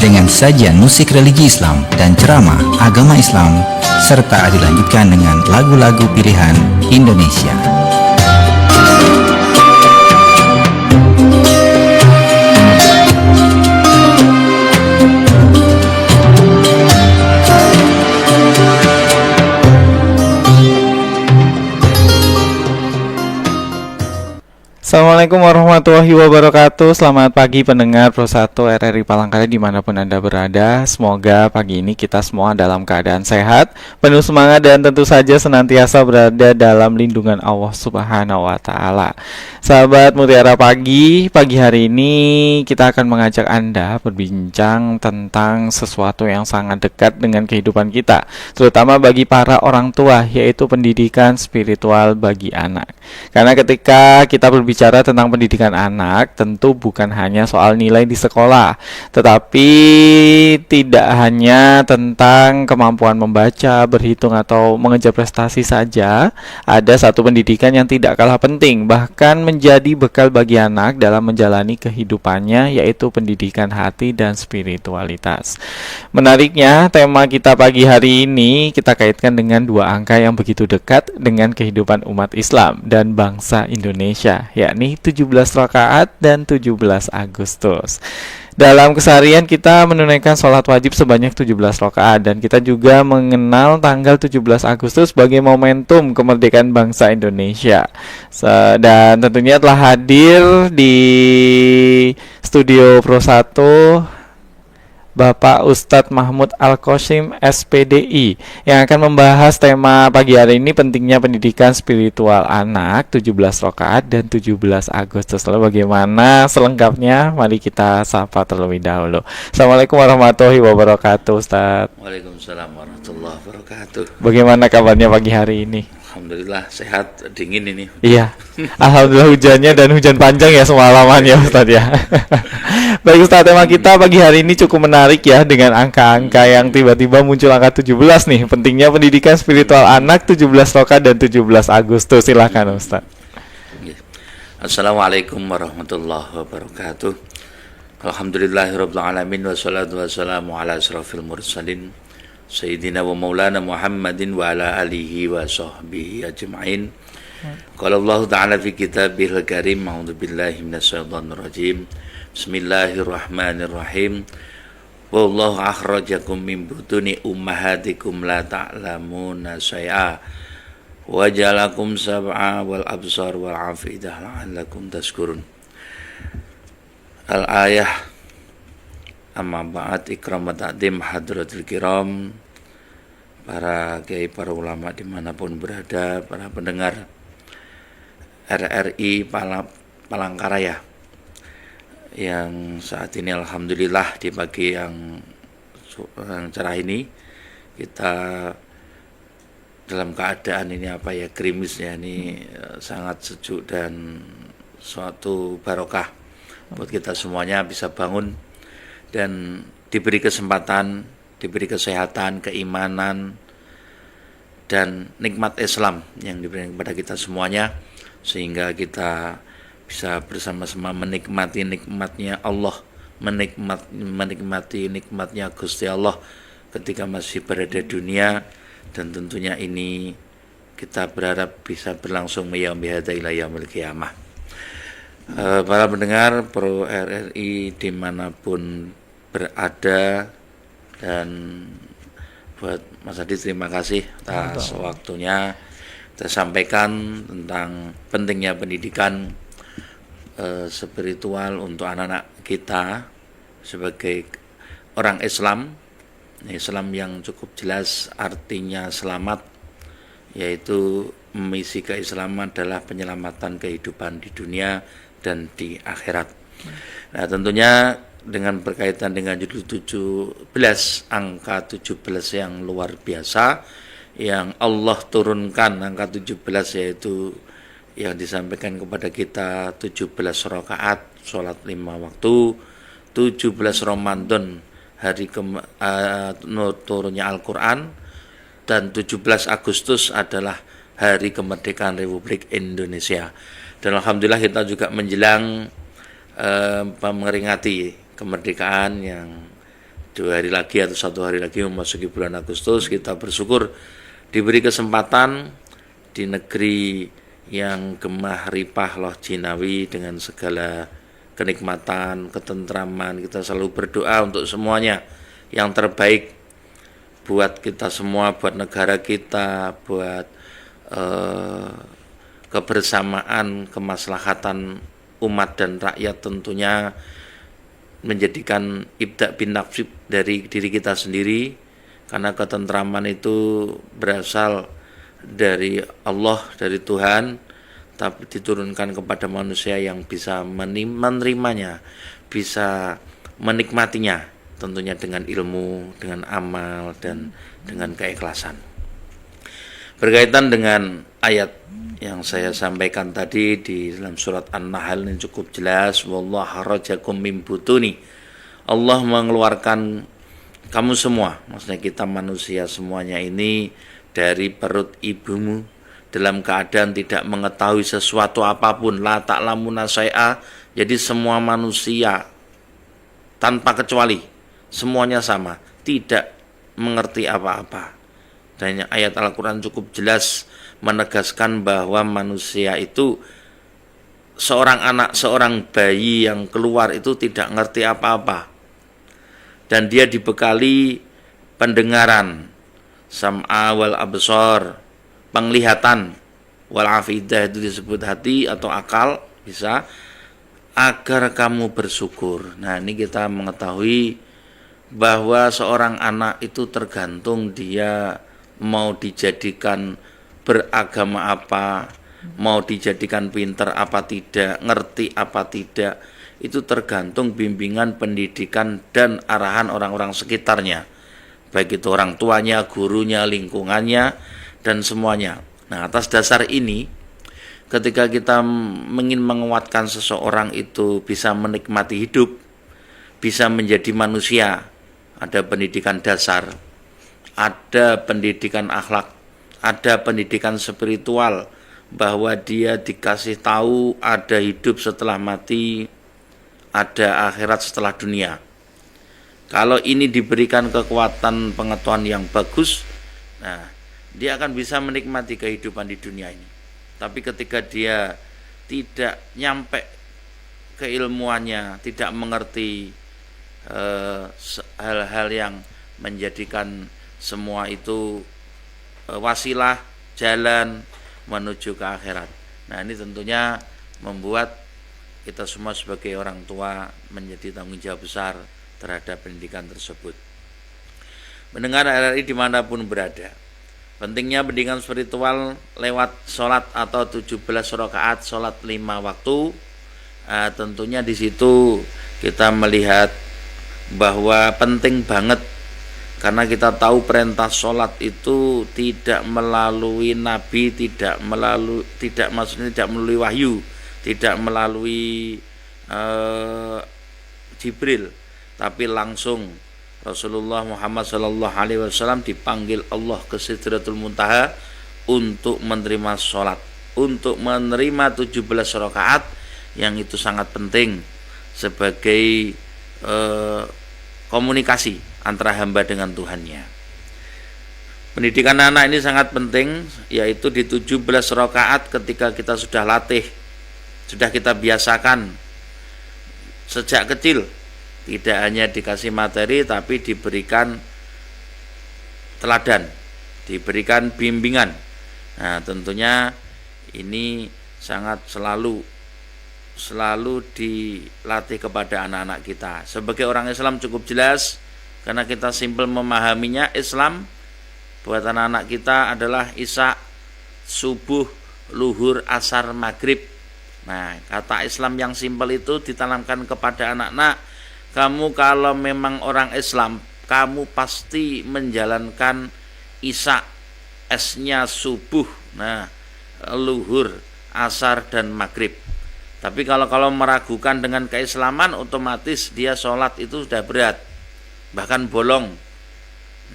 dengan sajian musik religi Islam dan ceramah agama Islam, serta dilanjutkan dengan lagu-lagu pilihan Indonesia. Assalamualaikum warahmatullahi wabarakatuh. Selamat pagi pendengar Pro 1 RRI Palangkaraya dimanapun Anda berada. Semoga pagi ini kita semua dalam keadaan sehat, penuh semangat, dan tentu saja senantiasa berada dalam lindungan Allah Subhanahu wa Ta'ala. Sahabat Mutiara Pagi hari ini kita akan mengajak Anda berbincang tentang sesuatu yang sangat dekat dengan kehidupan kita, terutama bagi para orang tua, yaitu pendidikan spiritual bagi anak. Karena ketika kita berbicara tentang pendidikan anak, tentu bukan hanya soal nilai di sekolah, tetapi tidak hanya tentang kemampuan membaca, berhitung, atau mengejar prestasi saja. Ada satu pendidikan yang tidak kalah penting, bahkan menjadi bekal bagi anak dalam menjalani kehidupannya, yaitu pendidikan hati dan spiritualitas. Menariknya, tema kita pagi hari ini kita kaitkan dengan dua angka yang begitu dekat dengan kehidupan umat Islam dan bangsa Indonesia, yakni 17 rakaat dan 17 Agustus. Dalam keseharian kita menunaikan sholat wajib sebanyak 17 rakaat, dan kita juga mengenal tanggal 17 Agustus sebagai momentum kemerdekaan bangsa Indonesia. Dan tentunya telah hadir di studio Pro 1 Bapak Ustadz Mahmud Al-Qasim SPDI yang akan membahas tema pagi hari ini, pentingnya pendidikan spiritual anak, 17 rakaat dan 17 Agustus. Lalu bagaimana selengkapnya? Mari kita sapa terlebih dahulu. Assalamualaikum warahmatullahi wabarakatuh, Ustadz. Waalaikumsalam warahmatullahi wabarakatuh. Bagaimana kabarnya pagi hari ini? Alhamdulillah sehat, dingin ini. Iya, alhamdulillah hujannya, dan hujan panjang ya semalaman ya Ustadz ya. Baik Ustadz, tema kita pagi hari ini cukup menarik ya, dengan angka-angka yang tiba-tiba muncul angka 17 nih. Pentingnya pendidikan spiritual anak, 17 rakaat dan 17 Agustus. Silakan Ustadz. Assalamualaikum warahmatullahi wabarakatuh. Alhamdulillahirabbil alamin, wassalatu wassalamu ala asrofil mursalin Sayyidina wa maulana Muhammadin wa ala alihi wa sahbihi ajma'in. Qala Allah ta'ala fi kitabihil karim, a'udzu billahi minasyaitonir rajim. Bismillahirrahmanirrahim. Wallahu akhrajakum min butuni ummahatikum la ta'lamuna syai'a wa ja'alakum sab'a wal absar wal afidah la'allakum tashkurun. Al-ayah. Amma ba'd, ikram wa ta'dim hadratul kiram, para kiai, para ulama dimanapun berada, para pendengar RRI Palangkaraya yang saat ini alhamdulillah di pagi yang cerah ini kita dalam keadaan ini gerimisnya ini sangat sejuk dan suatu barokah buat kita semuanya bisa bangun dan diberi kesempatan, diberi kesehatan, keimanan, dan nikmat Islam yang diberikan kepada kita semuanya, sehingga kita bisa bersama-sama menikmati nikmatnya Allah, menikmati nikmatnya Gusti Allah ketika masih berada di dunia, dan tentunya ini kita berharap bisa berlangsung miyamihada ila yaumil qiyamah. Para pendengar Pro RRI dimanapun berada, dan buat Mas Adi terima kasih atas waktunya kita sampaikan tentang pentingnya pendidikan spiritual untuk anak-anak kita sebagai orang Islam yang cukup jelas artinya selamat, yaitu misi keislaman adalah penyelamatan kehidupan di dunia dan di akhirat. Nah, tentunya dengan berkaitan dengan judul 17, angka 17 yang luar biasa yang Allah turunkan, angka 17 yaitu yang disampaikan kepada kita 17 rakaat sholat 5 waktu, 17 Ramadan hari turunnya Al-Quran, dan 17 Agustus adalah hari kemerdekaan Republik Indonesia. Dan alhamdulillah kita juga menjelang memperingati kemerdekaan yang 2 hari lagi atau 1 hari lagi memasuki bulan Agustus, kita bersyukur diberi kesempatan di negeri yang gemah ripah loh jinawi dengan segala kenikmatan, ketentraman. Kita selalu berdoa untuk semuanya yang terbaik buat kita semua, buat negara kita, buat kebersamaan, kemaslahatan umat dan rakyat, tentunya menjadikan ibda bin nafsi dari diri kita sendiri, karena ketentraman itu berasal dari Allah, dari Tuhan, tapi diturunkan kepada manusia yang bisa menerimanya, bisa menikmatinya, tentunya dengan ilmu, dengan amal, dan dengan keikhlasan. Berkaitan dengan ayat yang saya sampaikan tadi di dalam surat An-Nahl ini cukup jelas, wallahu harajakum min butuni. Allah mengeluarkan kamu semua, maksudnya kita manusia semuanya ini dari perut ibumu dalam keadaan tidak mengetahui sesuatu apapun, la ta'lamuna syai'a. Jadi semua manusia tanpa kecuali semuanya sama, tidak mengerti apa-apa. Dan ayat Al-Quran cukup jelas menegaskan bahwa manusia itu, seorang anak, seorang bayi yang keluar itu tidak ngerti apa-apa, dan dia dibekali pendengaran, sam'a wal absar, penglihatan, wal afidah itu disebut hati atau akal, bisa, agar kamu bersyukur. Nah, ini kita mengetahui bahwa seorang anak itu tergantung dia mau dijadikan beragama apa, mau dijadikan pinter apa tidak, ngerti apa tidak, itu tergantung bimbingan, pendidikan, dan arahan orang-orang sekitarnya, baik itu orang tuanya, gurunya, lingkungannya, dan semuanya. Nah, atas dasar ini, ketika kita ingin menguatkan seseorang itu bisa menikmati hidup, bisa menjadi manusia, ada pendidikan dasar, ada pendidikan akhlak, ada pendidikan spiritual, bahwa dia dikasih tahu ada hidup setelah mati, ada akhirat setelah dunia. Kalau ini diberikan kekuatan pengetahuan yang bagus, nah, dia akan bisa menikmati kehidupan di dunia ini. Tapi ketika dia tidak nyampe keilmuannya, tidak mengerti hal-hal yang menjadikan semua itu wasilah jalan menuju ke akhirat. Nah, ini tentunya membuat kita semua sebagai orang tua menjadi tanggung jawab besar terhadap pendidikan tersebut. Mendengar RRI dimanapun berada, pentingnya pendidikan spiritual lewat sholat atau 17 rakaat sholat 5 waktu. Tentunya di situ kita melihat bahwa penting banget, karena kita tahu perintah sholat itu tidak melalui Nabi, tidak melalui wahyu, tidak melalui Jibril, tapi langsung Rasulullah Muhammad SAW dipanggil Allah ke Sidratul Muntaha untuk menerima sholat, untuk menerima 17 rakaat, yang itu sangat penting sebagai komunikasi antara hamba dengan Tuhannya. Pendidikan anak ini sangat penting, yaitu di 17 rakaat ketika kita sudah latih, sudah kita biasakan sejak kecil, tidak hanya dikasih materi tapi diberikan teladan, diberikan bimbingan. Nah, tentunya ini sangat selalu dilatih kepada anak-anak kita. Sebagai orang Islam cukup jelas, karena kita simpel memahaminya, Islam buat anak-anak kita adalah isya, subuh, luhur, asar, maghrib. Nah, kata Islam yang simpel itu ditanamkan kepada anak-anak. Kamu kalau memang orang Islam, kamu pasti menjalankan isya, esnya subuh, nah, luhur, asar, dan maghrib. Tapi kalau meragukan dengan keislaman, otomatis dia sholat itu sudah berat, bahkan bolong.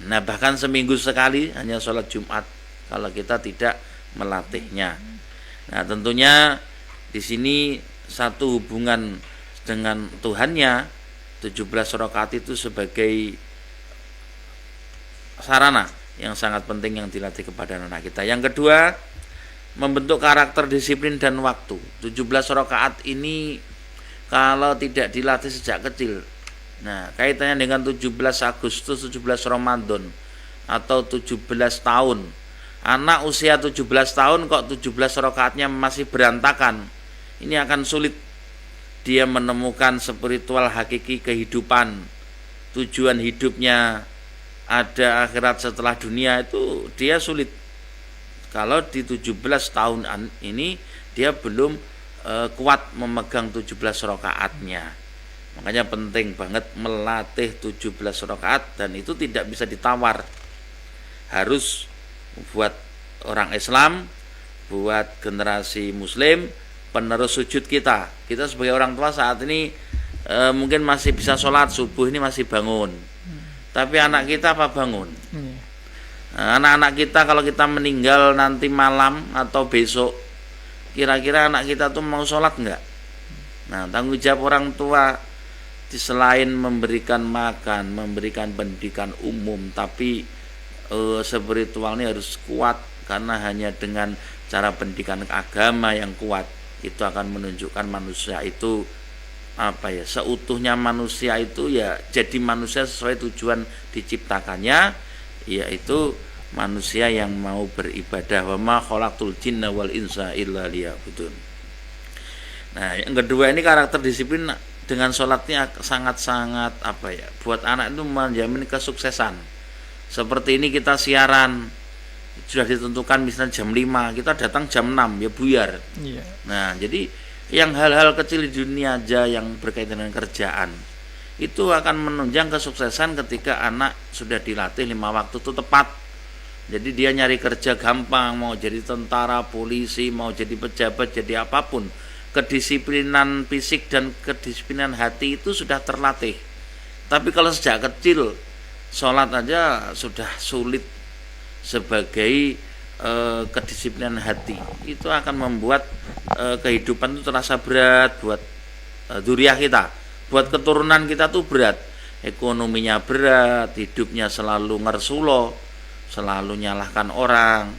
Nah, bahkan seminggu sekali hanya sholat Jumat kalau kita tidak melatihnya. Nah, tentunya di sini satu hubungan dengan Tuhannya, 17 rakaat itu sebagai sarana yang sangat penting yang dilatih kepada anak kita. Yang kedua, membentuk karakter, disiplin dan waktu. 17 rakaat ini kalau tidak dilatih sejak kecil. Nah, kaitannya dengan 17 Agustus, 17 Ramadan atau 17 tahun. Anak usia 17 tahun kok 17 rakaatnya masih berantakan. Ini akan sulit dia menemukan spiritual hakiki kehidupan. Tujuan hidupnya ada akhirat setelah dunia, itu dia sulit. Kalau di 17 tahun ini dia belum kuat memegang 17 rakaatnya. Makanya penting banget melatih 17 rakaat, dan itu tidak bisa ditawar. Harus buat orang Islam, buat generasi muslim, penerus sujud kita. Kita sebagai orang tua saat ini mungkin masih bisa sholat subuh, ini masih bangun. Tapi anak kita apa bangun? Anak-anak kita kalau kita meninggal nanti malam atau besok, kira-kira anak kita tuh mau sholat enggak? Nah, tanggung jawab orang tua selain memberikan makan, memberikan pendidikan umum, tapi spiritualnya harus kuat, karena hanya dengan cara pendidikan agama yang kuat itu akan menunjukkan manusia itu seutuhnya manusia itu ya jadi manusia sesuai tujuan diciptakannya, yaitu manusia yang mau beribadah. Wa ma khalaqtul jinna wal insa illa liya'budun. Nah, yang kedua ini karakter disiplin dengan sholatnya sangat-sangat buat anak itu menjamin kesuksesan. Seperti ini kita siaran sudah ditentukan misalnya jam 5, kita datang jam 6 ya buyar. Nah, jadi yang hal-hal kecil di dunia aja yang berkaitan dengan kerjaan itu akan menunjang kesuksesan ketika anak sudah dilatih 5 waktu itu tepat. Jadi dia nyari kerja gampang, mau jadi tentara, polisi, mau jadi pejabat, jadi apapun. Kedisiplinan fisik dan kedisiplinan hati itu sudah terlatih. Tapi kalau sejak kecil sholat aja sudah sulit sebagai kedisiplinan hati, itu akan membuat kehidupan itu terasa berat buat dzurriyyah kita, buat keturunan kita tuh berat, ekonominya berat, hidupnya selalu ngersulo, selalu nyalahkan orang,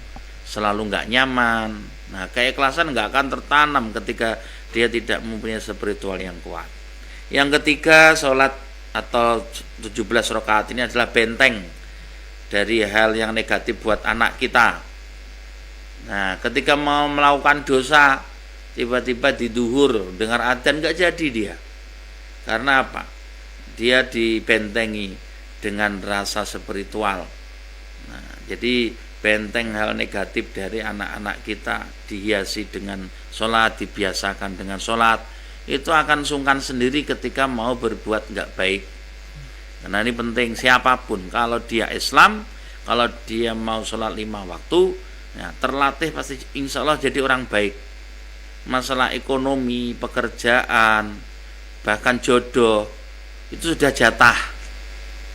selalu nggak nyaman. Nah, keikhlasan nggak akan tertanam ketika dia tidak mempunyai spiritual yang kuat. Yang ketiga, sholat atau 17 rakaat ini adalah benteng dari hal yang negatif buat anak kita. Nah, ketika mau melakukan dosa, tiba-tiba diduhur dengar adzan nggak jadi dia. Karena apa? Dia dibentengi dengan rasa spiritual. Nah, jadi benteng hal negatif dari anak-anak kita dihiasi dengan sholat, dibiasakan dengan sholat, itu akan sungkan sendiri ketika mau berbuat nggak baik. Karena ini penting, siapapun kalau dia Islam, kalau dia mau sholat 5 waktu, ya, terlatih pasti insya Allah jadi orang baik. Masalah ekonomi, pekerjaan, bahkan jodoh itu sudah jatah.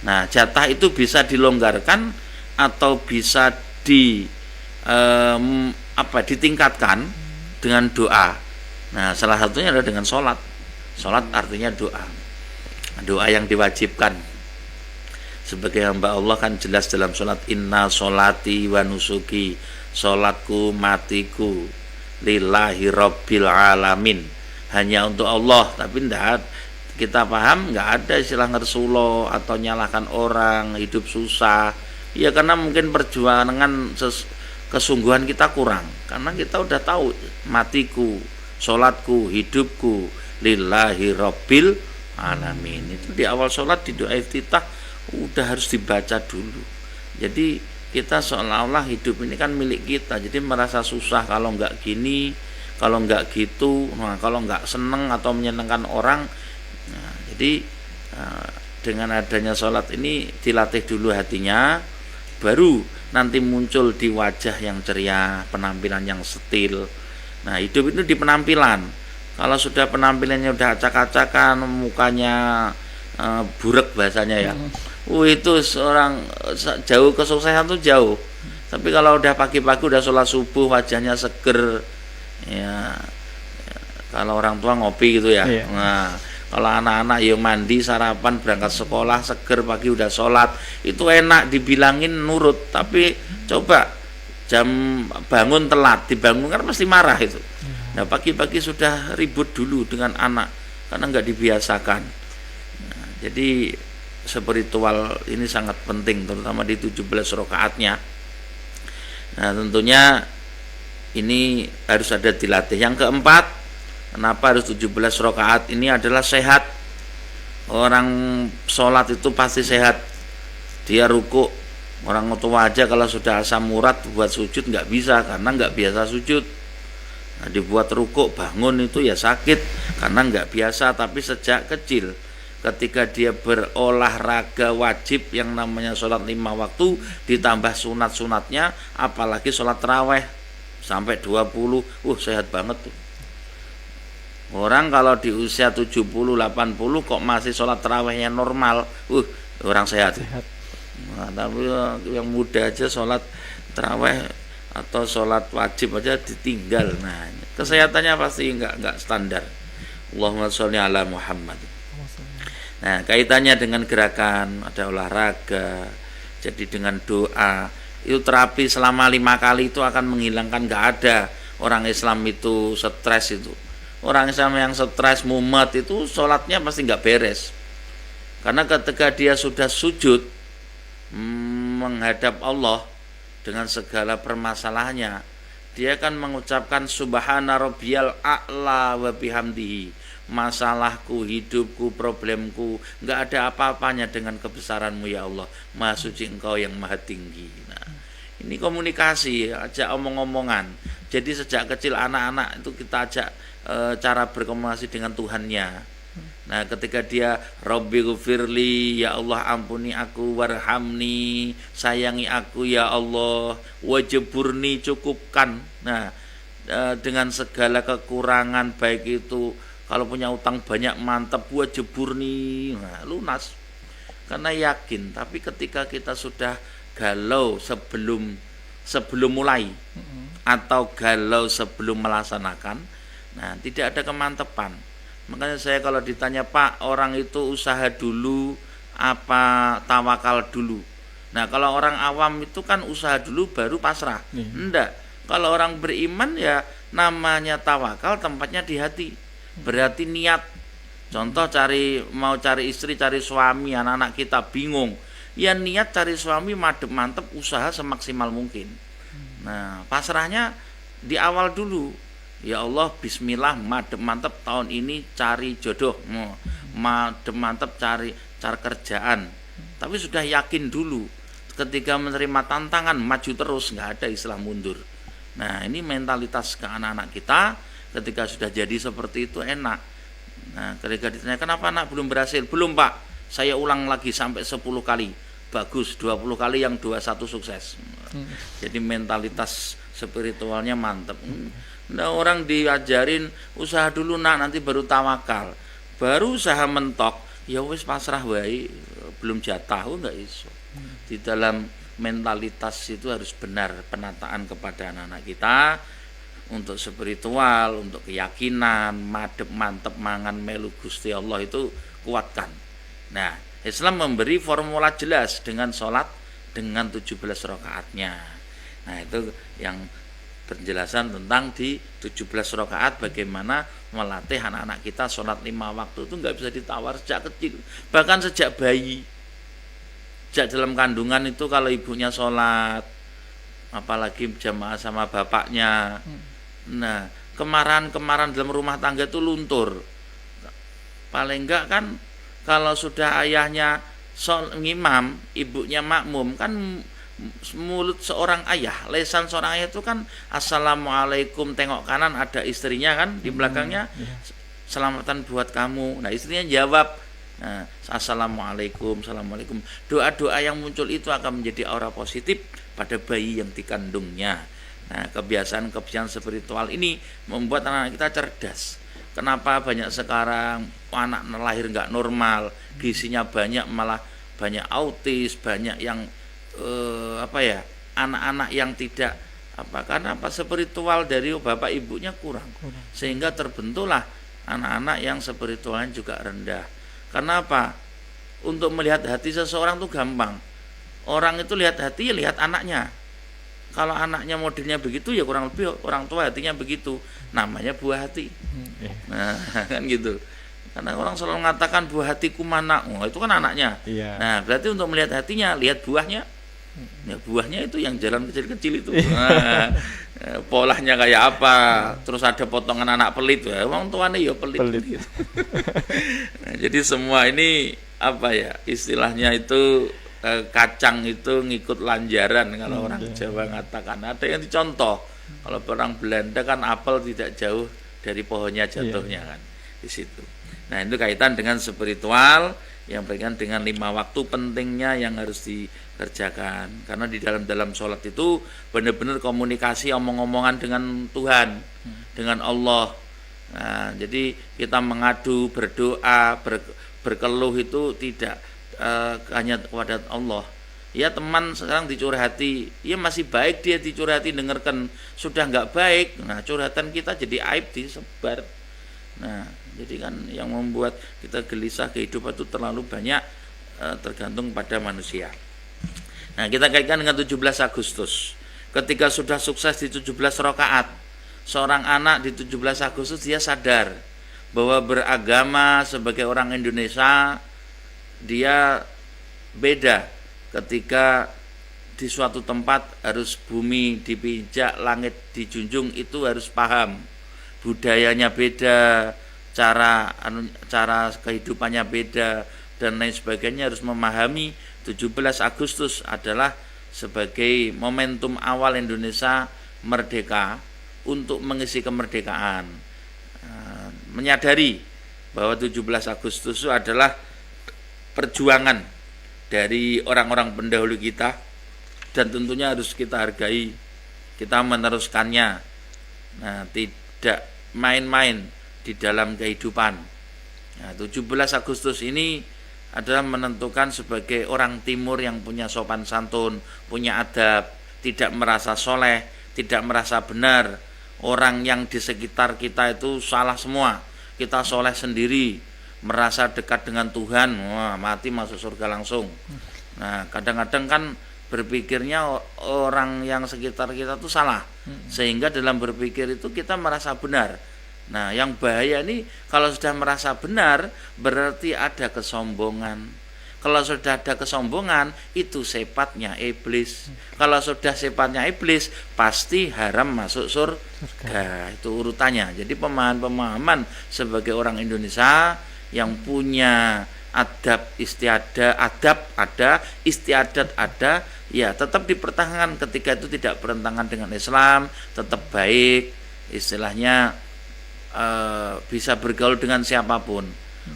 Nah, jatah itu bisa dilonggarkan atau bisa ditingkatkan dengan doa. Nah, salah satunya adalah dengan sholat. Sholat artinya doa. Doa yang diwajibkan. Sebagai hamba Allah kan jelas dalam sholat, inna sholati wa nusuki, sholatku matiku lillahi rabbil alamin, hanya untuk Allah. Tapi enggak, kita paham enggak ada istilah ngersulo atau nyalahkan orang, hidup susah. Ya karena mungkin perjuangan kesungguhan kita kurang, karena kita udah tahu matiku, sholatku, hidupku lillahi rabbil alamin. Itu di awal sholat, di doa iftitah udah harus dibaca dulu. Jadi kita seolah-olah hidup ini kan milik kita, jadi merasa susah kalau nggak gini, kalau nggak gitu, kalau nggak seneng atau menyenangkan orang. Nah, jadi dengan adanya sholat ini dilatih dulu hatinya, baru nanti muncul di wajah yang ceria, penampilan yang setil. Nah, hidup itu di penampilan. Kalau sudah penampilannya udah acak-acakan, mukanya burek bahasanya ya, itu seorang jauh kesuksesan tuh jauh. Tapi kalau udah pagi-pagi udah sholat subuh, wajahnya seger, ya kalau orang tua ngopi gitu ya. Nah, Kalau anak-anak ya mandi, sarapan, berangkat sekolah, seger pagi udah sholat, itu enak dibilangin nurut. Tapi coba jam bangun telat, dibangun kan pasti marah itu. Nah pagi-pagi sudah ribut dulu dengan anak karena nggak dibiasakan. Nah, jadi spiritual ini sangat penting, terutama di 17 rakaatnya. Nah tentunya ini harus ada dilatih. Yang keempat, kenapa harus 17 rakaat? Ini adalah sehat. Orang sholat itu pasti sehat. Dia ruku. Orang tua aja kalau sudah asam urat buat sujud nggak bisa karena nggak biasa sujud. Nah, dibuat ruku bangun itu ya sakit karena nggak biasa. Tapi sejak kecil ketika dia berolahraga wajib yang namanya sholat 5 waktu ditambah sunat-sunatnya, apalagi sholat taraweh sampai 20, sehat banget tuh. Orang kalau di usia 70, 80 kok masih sholat tarawehnya normal, orang sehat. Nah, tapi yang muda aja sholat taraweh atau sholat wajib aja ditinggal. Nah, kesehatannya pasti enggak standar. Allahumma sholli ala Muhammad. Nah, kaitannya dengan gerakan, ada olahraga, jadi dengan doa, itu terapi selama 5 kali itu akan menghilangkan. Nggak ada orang Islam itu stres itu. Orang Islam yang stres, mumet itu sholatnya pasti nggak beres. Karena ketika dia sudah sujud menghadap Allah dengan segala permasalahannya, dia akan mengucapkan subhana rabbiyal a'la wa bihamdihi. Masalahku, hidupku, problemku nggak ada apa-apanya dengan kebesaranmu ya Allah. Maha suci Engkau yang maha tinggi. Nah, ini komunikasi, ajak omong-omongan. Jadi sejak kecil anak-anak itu kita ajak cara berkomunikasi dengan Tuhannya. Nah, ketika dia Rabbi ghfirli, ya Allah ampuni aku, warhamni, sayangi aku ya Allah, wajburni, cukupkan. Nah, dengan segala kekurangan, baik itu kalau punya utang banyak mantap, wajburni, nah, lunas. Karena yakin. Tapi ketika kita sudah galau sebelum mulai atau galau sebelum melaksanakan, nah tidak ada kemantepan. Makanya saya kalau ditanya, Pak, orang itu usaha dulu apa tawakal dulu? Nah kalau orang awam itu kan usaha dulu baru pasrah. Enggak. Kalau orang beriman ya namanya tawakal tempatnya di hati. Berarti niat. Contoh mau cari istri, cari suami, anak-anak kita bingung. Ya niat cari suami madep mantep, usaha semaksimal mungkin. Nah pasrahnya di awal dulu. Ya Allah bismillah, madep mantep tahun ini cari jodoh, madep mantep cari kerjaan. Tapi sudah yakin dulu. Ketika menerima tantangan maju terus, nggak ada istilah mundur. Nah ini mentalitas ke anak-anak kita. Ketika sudah jadi seperti itu enak. Nah ketika ditanya kenapa anak belum berhasil, belum Pak, saya ulang lagi sampai 10 kali. Bagus, 20 kali, yang 21 sukses. Jadi mentalitas spiritualnya mantap. Nah orang diajarin usaha dulu nak, nanti baru tawakal. Baru usaha mentok, ya wis pasrah wae, belum jatah, enggak iso. Di dalam mentalitas itu harus benar penataan kepada anak-anak kita. Untuk spiritual, untuk keyakinan, madep mantep mangan melu Gusti Allah itu kuatkan. Nah, Islam memberi formula jelas dengan sholat dengan 17 rakaatnya. Nah, itu yang penjelasan tentang di 17 rakaat bagaimana melatih anak-anak kita sholat 5 waktu itu nggak bisa ditawar sejak kecil, bahkan sejak bayi. Sejak dalam kandungan itu kalau ibunya sholat, apalagi jamaah sama bapaknya. Nah, kemarahan-kemarahan dalam rumah tangga itu luntur. Paling enggak kan kalau sudah ayahnya ngimam, ibunya makmum, kan mulut seorang ayah, lesan seorang ayah itu kan assalamualaikum, tengok kanan ada istrinya kan di belakangnya, selamatan buat kamu. Nah istrinya jawab, nah, assalamualaikum, assalamualaikum. Doa-doa yang muncul itu akan menjadi aura positif pada bayi yang dikandungnya. Nah, kebiasaan-kebiasaan spiritual ini membuat anak-anak kita cerdas. Kenapa banyak sekarang anak lahir nggak normal, gizinya banyak, malah banyak autis, banyak yang anak-anak yang tidak karena spiritual dari bapak ibunya kurang. Sehingga terbentuklah anak-anak yang spiritualnya juga rendah. Karena apa? Untuk melihat hati seseorang tuh gampang. Orang itu lihat hati, ya lihat anaknya. Kalau anaknya modelnya begitu, ya kurang lebih orang tua hatinya begitu. Namanya buah hati. Nah, kan gitu. Karena orang selalu mengatakan buah hatiku mana? Oh, itu kan anaknya. Nah, berarti untuk melihat hatinya, lihat buahnya. Ya, buahnya itu yang jalan kecil-kecil itu. Nah, polanya kayak apa? Terus ada potongan anak pelit. Ya, orang tuanya ya pelit. Gitu. Nah, jadi semua ini apa ya? Istilahnya itu kacang itu ngikut lanjaran kalau orang Jawa mengatakan. Ada yang dicontoh. Kalau orang Belanda kan apel tidak jauh dari pohonnya jatuhnya kan di situ. Nah, itu kaitan dengan spiritual yang berkaitan dengan 5 waktu pentingnya yang harus dikerjakan. Karena di dalam sholat itu benar-benar komunikasi omong-omongan dengan Tuhan, dengan Allah. Nah, jadi kita mengadu, berdoa, berkeluh itu tidak hanya kepada Allah. Ya, teman sekarang dicurhati, ya masih baik dia dicurhati, dengarkan. Sudah nggak baik, nah curhatan kita jadi aib, disebar. Nah, jadi kan yang membuat kita gelisah, kehidupan itu terlalu banyak tergantung pada manusia. Nah, kita kaitkan dengan 17 Agustus. Ketika sudah sukses di 17 rakaat, seorang anak di 17 Agustus dia sadar bahwa beragama sebagai orang Indonesia dia beda ketika di suatu tempat harus bumi dipijak, langit dijunjung, itu harus paham. Budayanya beda, cara kehidupannya beda dan lain sebagainya, harus memahami 17 Agustus adalah sebagai momentum awal Indonesia merdeka untuk mengisi kemerdekaan. Menyadari bahwa 17 Agustus itu adalah perjuangan dari orang-orang pendahulu kita dan tentunya harus kita hargai, kita meneruskannya. Nah, tidak main-main di dalam kehidupan. Nah, 17 Agustus ini adalah menentukan sebagai orang timur yang punya sopan santun, punya adab, tidak merasa soleh, tidak merasa benar. Orang yang di sekitar kita itu salah semua, kita soleh sendiri, merasa dekat dengan Tuhan, wah, mati masuk surga langsung. Nah, kadang-kadang kan berpikirnya orang yang sekitar kita itu salah, sehingga dalam berpikir itu kita merasa benar. Nah, yang bahaya ini kalau sudah merasa benar berarti ada kesombongan. Kalau sudah ada kesombongan itu sifatnya iblis. Kalau sudah sifatnya iblis pasti haram masuk surga. Itu urutannya. Jadi pemahaman sebagai orang Indonesia yang punya adab istiadat ada, ya tetap dipertahankan ketika itu tidak bertentangan dengan Islam, tetap baik, istilahnya bisa bergaul dengan siapapun.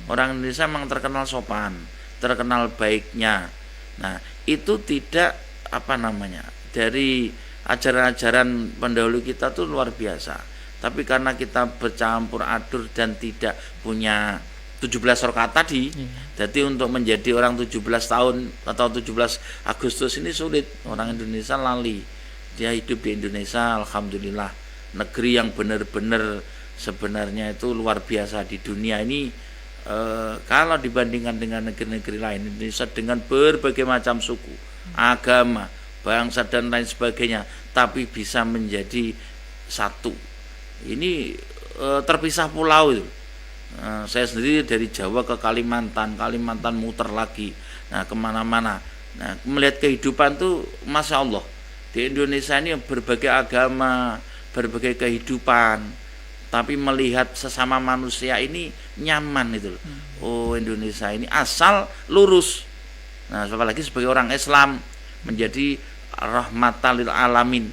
Orang Indonesia memang terkenal sopan, terkenal baiknya. Nah, itu tidak dari ajaran-ajaran pendahulu kita tuh luar biasa. Tapi karena kita bercampur aduk dan tidak punya 17 rakaat tadi, jadi untuk menjadi orang 17 tahun atau 17 Agustus ini sulit. Orang Indonesia lali. Dia hidup di Indonesia, alhamdulillah, negeri yang benar-benar sebenarnya itu luar biasa di dunia ini. Kalau dibandingkan dengan negeri-negeri lain, Indonesia dengan berbagai macam suku, agama, bangsa dan lain sebagainya, tapi bisa menjadi satu. Ini terpisah pulau itu. Saya sendiri dari Jawa ke Kalimantan muter lagi, nah kemana-mana. Nah, melihat kehidupan tuh Masya Allah, di Indonesia ini berbagai agama, berbagai kehidupan, tapi melihat sesama manusia ini nyaman itu. Oh, Indonesia ini asal lurus. Nah, apalagi sebagai orang Islam menjadi rahmatan lil alamin.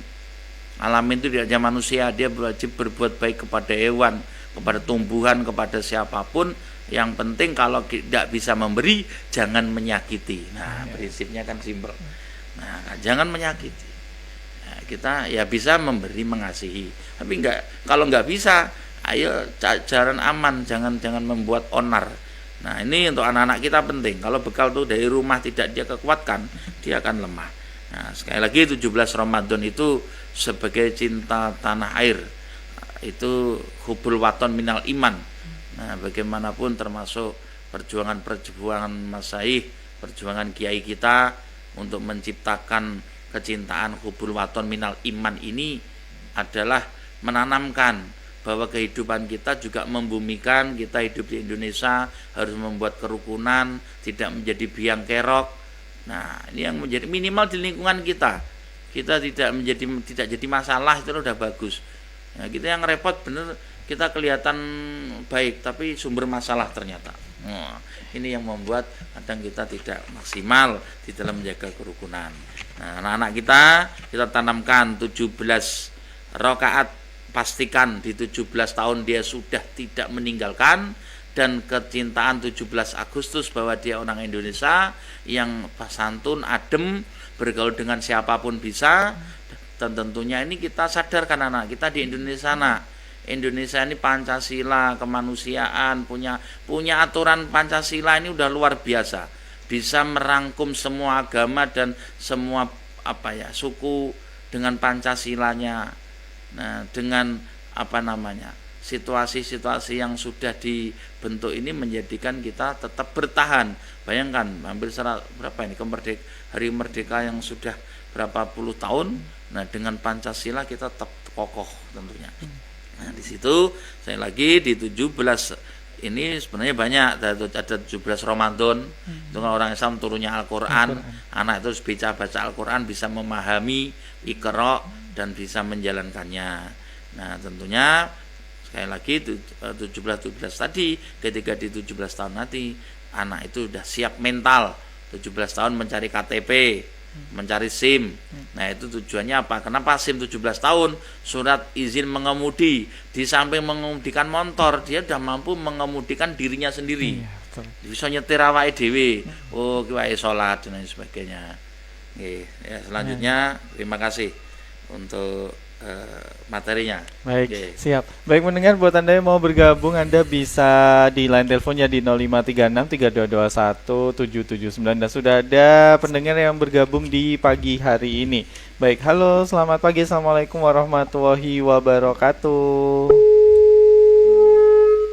Alamin itu tidak hanya manusia, dia wajib berbuat baik kepada hewan, kepada tumbuhan, kepada siapapun. Yang penting kalau tidak bisa memberi, jangan menyakiti. Nah, prinsipnya kan simpel. Nah, jangan menyakiti. Nah, kita ya bisa memberi, mengasihi. Tapi kalau nggak bisa, ayo jalan aman, jangan membuat onar. Nah, ini untuk anak-anak kita penting. Kalau bekal tuh dari rumah tidak dia kekuatkan, dia akan lemah. Nah, sekali lagi 17 Ramadan itu sebagai cinta tanah air. Itu hubul waton minal iman. Nah, bagaimanapun termasuk perjuangan Mas Saih, perjuangan kiai kita untuk menciptakan kecintaan hubul waton minal iman ini adalah menanamkan bahwa kehidupan kita juga membumikan, kita hidup di Indonesia harus membuat kerukunan, tidak menjadi biang kerok. Nah, ini yang menjadi minimal di lingkungan kita. Kita tidak jadi masalah, itu udah bagus. Nah, kita yang repot bener, kita kelihatan baik tapi sumber masalah ternyata. Nah, ini yang membuat kadang kita tidak maksimal di dalam menjaga kerukunan. Nah, anak-anak kita tanamkan 17 rakaat, pastikan di 17 tahun dia sudah tidak meninggalkan, dan kecintaan 17 Agustus bahwa dia orang Indonesia yang santun, adem, bergaul dengan siapapun bisa. Dan tentunya ini kita sadarkan anak kita di Indonesia, Indonesia ini Pancasila, kemanusiaan, punya aturan Pancasila ini udah luar biasa, bisa merangkum semua agama dan semua suku dengan Pancasilanya. Nah, dengan situasi-situasi yang sudah dibentuk ini menjadikan kita tetap bertahan. Bayangkan hampir hari merdeka yang sudah berapa puluh tahun. Nah, dengan Pancasila kita tetap kokoh tentunya. Nah, di situ saya lagi di 17 ini sebenarnya banyak, ada 17 Ramadan. Itu kan orang Islam turunnya Al-Qur'an. Anak itu baca Al-Qur'an, bisa memahami Iqra dan bisa menjalankannya. Nah, tentunya sekali lagi 17 tadi, ketika di 17 tahun nanti anak itu sudah siap mental, 17 tahun mencari KTP, mencari SIM. Nah, itu tujuannya apa? Kenapa SIM 17 tahun? Surat izin mengemudi. Di samping mengemudikan motor, dia sudah mampu mengemudikan dirinya sendiri. Bisa nyetir awake dhewe. Oh, kiai salat dan lain sebagainya. Oke, ya, selanjutnya terima kasih untuk materinya. Baik, Oke. siap. Baik mendengar, buat Anda yang mau bergabung, Anda bisa di line teleponnya di 0536 3221 779, dan sudah ada pendengar yang bergabung di pagi hari ini. Baik, halo, selamat pagi. Assalamualaikum warahmatullahi wabarakatuh.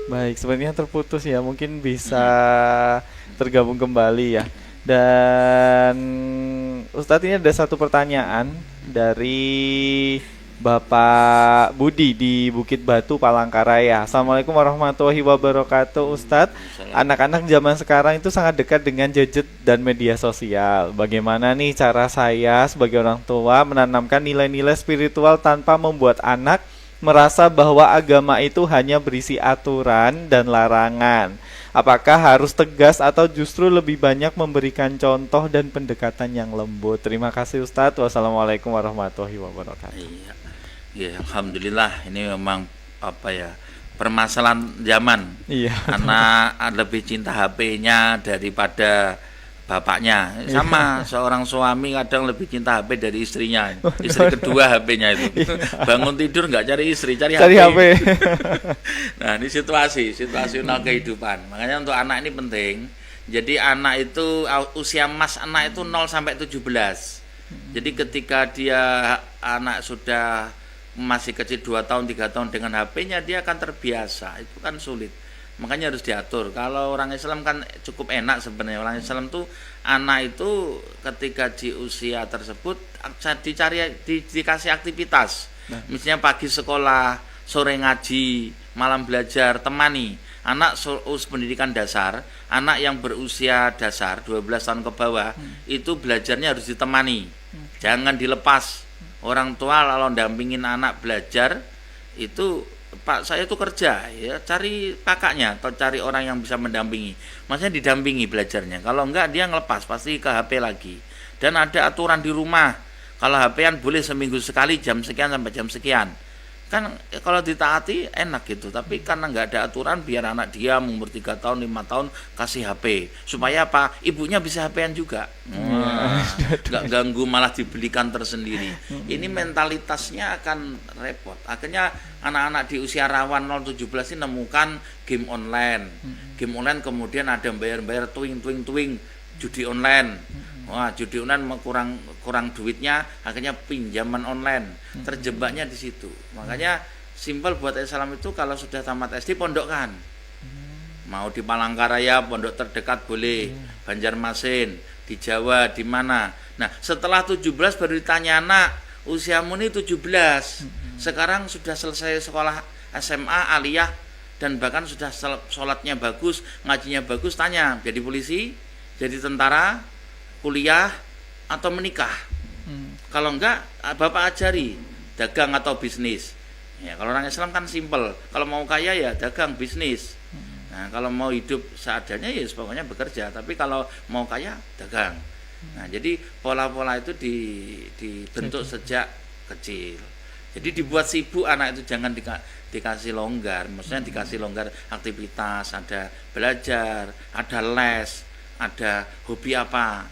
Baik, sebenarnya terputus ya, mungkin bisa tergabung kembali ya. Dan Ustadz, ini ada satu pertanyaan dari Bapak Budi di Bukit Batu, Palangkaraya. Assalamualaikum warahmatullahi wabarakatuh. Ustadz, anak-anak zaman sekarang itu sangat dekat dengan gadget dan media sosial. Bagaimana nih cara saya sebagai orang tua menanamkan nilai-nilai spiritual tanpa membuat anak merasa bahwa agama itu hanya berisi aturan dan larangan? Apakah harus tegas atau justru lebih banyak memberikan contoh dan pendekatan yang lembut? Terima kasih Ustadz. Wassalamualaikum warahmatullahi wabarakatuh. Ya, alhamdulillah, ini memang permasalahan zaman. Iya. Anak lebih cinta HP-nya daripada bapaknya. Sama, seorang suami kadang lebih cinta HP dari istrinya. Istri kedua HP-nya itu. Bangun tidur nggak cari istri, cari HP. Nah, ini situasional kehidupan. Makanya untuk anak ini penting. Jadi anak itu usia emas anak itu 0 sampai 17. Jadi ketika anak sudah masih kecil 2 tahun 3 tahun dengan HP-nya, dia akan terbiasa. Itu kan sulit. Makanya harus diatur. Kalau orang Islam kan cukup enak sebenarnya. Orang Islam tuh anak itu ketika di usia tersebut dikasih aktivitas. Misalnya pagi sekolah, sore ngaji, malam belajar, temani. Anak pendidikan dasar, anak yang berusia dasar 12 tahun ke bawah, itu belajarnya harus ditemani. Jangan dilepas. Orang tua kalau dampingin anak belajar itu, Pak, saya tuh kerja, ya cari kakaknya atau cari orang yang bisa mendampingi. Maksudnya didampingi belajarnya. Kalau enggak dia ngelepas, pasti ke HP lagi. Dan ada aturan di rumah. Kalau HP-an boleh seminggu sekali jam sekian sampai jam sekian. Kan kalau ditaati enak gitu. Tapi karena enggak ada aturan, biar anak dia umur 3 tahun, 5 tahun kasih HP. Supaya apa? Ibunya bisa HP-an juga. Enggak ganggu, malah dibelikan tersendiri. Ini mentalitasnya akan repot. Akhirnya anak-anak di usia rawan 0-17 ini menemukan game online. Game online kemudian ada bayar-bayar twing judi online. Wah, judi online kurang duitnya, akhirnya pinjaman online. Terjebaknya di situ. Makanya simpel buat Islam itu, kalau sudah tamat SD pondokkan. Mau di Palangkaraya, pondok terdekat boleh, Banjarmasin, di Jawa, di mana. Nah, setelah 17 baru ditanya, anak, usiamu ini 17. Sekarang sudah selesai sekolah SMA, aliyah, dan bahkan sudah sholatnya bagus, ngajinya bagus, tanya, jadi polisi, jadi tentara, kuliah, atau menikah. Kalau enggak, Bapak ajari, dagang atau bisnis. Ya, kalau orang Islam kan simpel, kalau mau kaya ya dagang, bisnis. Nah, kalau mau hidup seadanya ya pokoknya bekerja, tapi kalau mau kaya dagang. Nah, jadi pola-pola itu dibentuk sejak kecil. Jadi dibuat sibuk anak itu, jangan dikasih longgar. Maksudnya dikasih longgar aktivitas, ada belajar, ada les, ada hobi apa.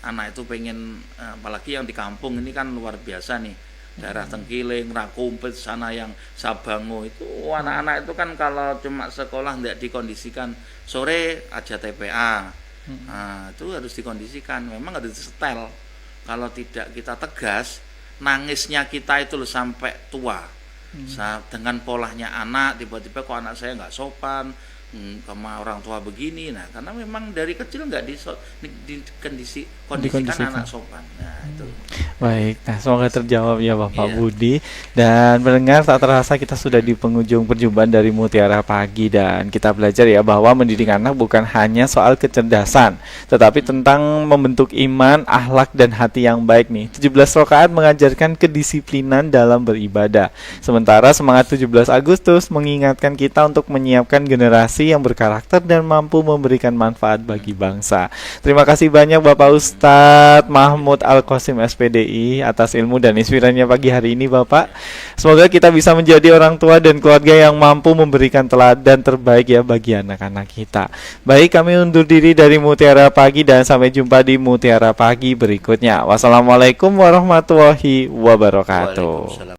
Anak itu pengen, apalagi yang di kampung ini kan luar biasa nih. Daerah Tengkiling, Rakumpit, sana yang Sabango itu anak-anak itu kan kalau cuma sekolah tidak dikondisikan, sore aja TPA. Nah, itu harus dikondisikan, memang harus disetel. Kalau tidak kita tegas, nangisnya kita itu loh sampai tua. Dengan polanya anak, tiba-tiba kok anak saya nggak sopan sama orang tua begini. Nah, karena memang dari kecil nggak dikondisikan anak sopan. Nah, itu. Baik, nah semoga terjawab ya Bapak Iya. Budi. Dan mendengar tak terasa kita sudah di penghujung perjumpaan dari Mutiara Pagi, dan kita belajar ya bahwa mendidik anak bukan hanya soal kecerdasan, tetapi tentang membentuk iman, akhlak dan hati yang baik nih. 17 rakaat mengajarkan kedisiplinan dalam beribadah. Sementara semangat 17 Agustus mengingatkan kita untuk menyiapkan generasi yang berkarakter dan mampu memberikan manfaat bagi bangsa. Terima kasih banyak Bapak Ustadz Mahmud Al-Qasim SPDI atas ilmu dan inspirasinya pagi hari ini Bapak. Semoga kita bisa menjadi orang tua dan keluarga yang mampu memberikan teladan terbaik ya bagi anak-anak kita. Baik, kami undur diri dari Mutiara Pagi dan sampai jumpa di Mutiara Pagi berikutnya. Wassalamualaikum warahmatullahi wabarakatuh. Waalaikumsalam.